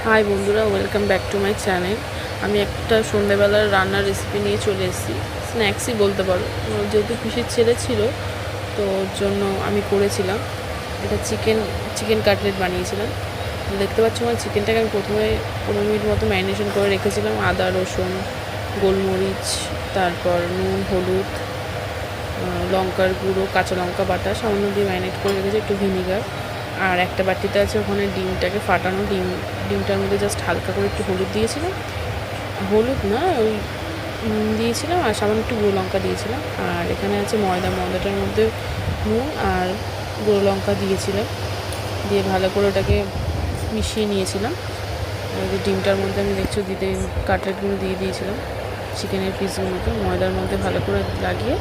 High বন্ধুরা, welcome back to my channel. আমি একটা সন্ধ্যেবেলার রান্নার রেসিপি নিয়ে চলে এসেছি। স্ন্যাক্সই বলতে পারো, যেহেতু পিসির ছেলে ছিল তো ওর জন্য আমি করেছিলাম। এটা চিকেন কাটলেট বানিয়েছিলাম। দেখতে পাচ্ছ আমার চিকেনটাকে আমি প্রথমে 15 মিনিট মতো ম্যারিনেশন করে রেখেছিলাম। আদা, রসুন, গোলমরিচ, তারপর নুন, হলুদ, লঙ্কার গুঁড়ো, কাঁচা লঙ্কা বাটা সামান্য দিয়ে ম্যারিনেট করে রেখেছি, একটু ভিনিগার। আর একটা বাটিতে আছে ওখানে ডিমটাকে ফাটানো। ডিমটার মধ্যে জাস্ট হালকা করে একটু হলুদ দিয়েছিলাম, হলুদ না ওই নুন দিয়েছিলাম, আর সামান্য একটু গুঁড়ো লঙ্কা দিয়েছিলাম। আর এখানে আছে ময়দাটার মধ্যে নুন আর গুঁড়ো লঙ্কা দিয়েছিলাম, দিয়ে ভালো করে ওটাকে মিশিয়ে নিয়েছিলাম। ডিমটার মধ্যে আমি দেখছো দিতে কাটলেটগুলো দিয়ে দিয়েছিলাম, চিকেনের পিসগুলোকে ময়দার মধ্যে ভালো করে লাগিয়ে।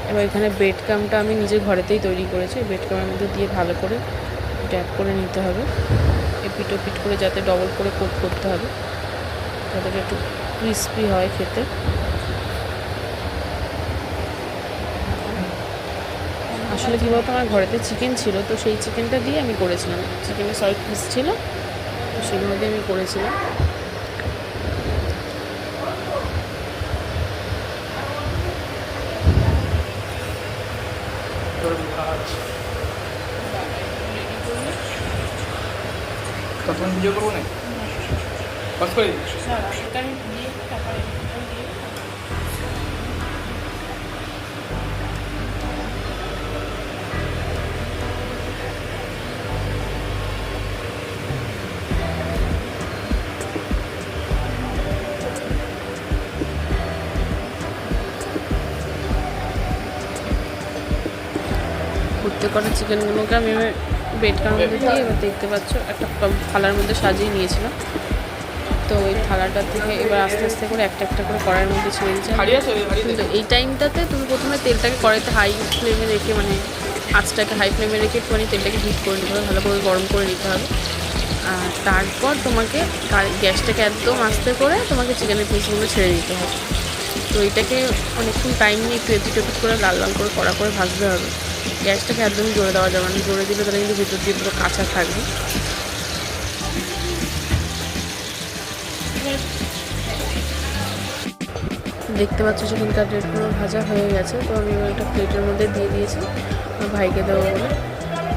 এবার এখানে ব্রেড ক্রামটা আমি নিজের ঘরেতেই তৈরি করেছি। ব্রেড ক্রামের মধ্যে দিয়ে ভালো করে ট্যাপ করে নিতে হবে, এপিট ওপিট করে, যাতে ডবল করে কোট করতে হবে, যাতে একটু ক্রিস্পি হয় খেতে। আসলে কী বলতো, আমার ঘরেতে চিকেন ছিল, তো সেই চিকেনটা দিয়ে আমি করেছিলাম। চিকেনের সলিড পিস ছিল, তো সেগুলো দিয়ে আমি করেছিলাম। তখন ভিডিও করবো না, পাস করে দিই। কুটতে করা চিকেনগুলোকে আমি ব্রেড ক্রামের মধ্যে দিয়ে এবার দেখতে পাচ্ছ একটা থালার মধ্যে সাজিয়ে নিয়েছিলাম। তো ওই থালাটা থেকে এবার আস্তে আস্তে করে একটা একটা করে কড়াইয়ের মধ্যে ছেড়ে দিচ্ছি। কিন্তু এই টাইমটাতে তুমি প্রথমে তেলটাকে কড়াইতে হাই ফ্লেমে রেখে, মানে আঁচটাকে হাই ফ্লেমে রেখে একটুখানি তেলটাকে হিট করে নিতে হবে, ভালো করে গরম করে নিতে হবে। আর তারপর তোমাকে গ্যাসটাকে একদম আস্তে করে তোমাকে চিকেনের পিসগুলো ছেড়ে দিতে হবে। তো এটাকে অনেকক্ষণ টাইম নিয়ে একটু এপিট ওপিট করে লাল লাল করে কড়া করে ভাজতে হবে। গ্যাসটাকে একদমই জোরে দেওয়া যাবে না, জোরে দিলে তাহলে কিন্তু ভিতর দিয়ে পুরো কাঁচা থাকবে। দেখতে পাচ্ছ চিকেন কাটলেটগুলো ভাজা হয়ে গেছে, তো আমি একটা প্লেটের মধ্যে দিয়ে দিয়েছি আমার ভাইকে দেবো বলে।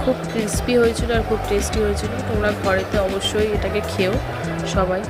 খুব ক্রিস্পি হয়েছিল আর খুব টেস্টি হয়েছিল। তোমরা ঘরেতে অবশ্যই এটাকে খেও সবাই।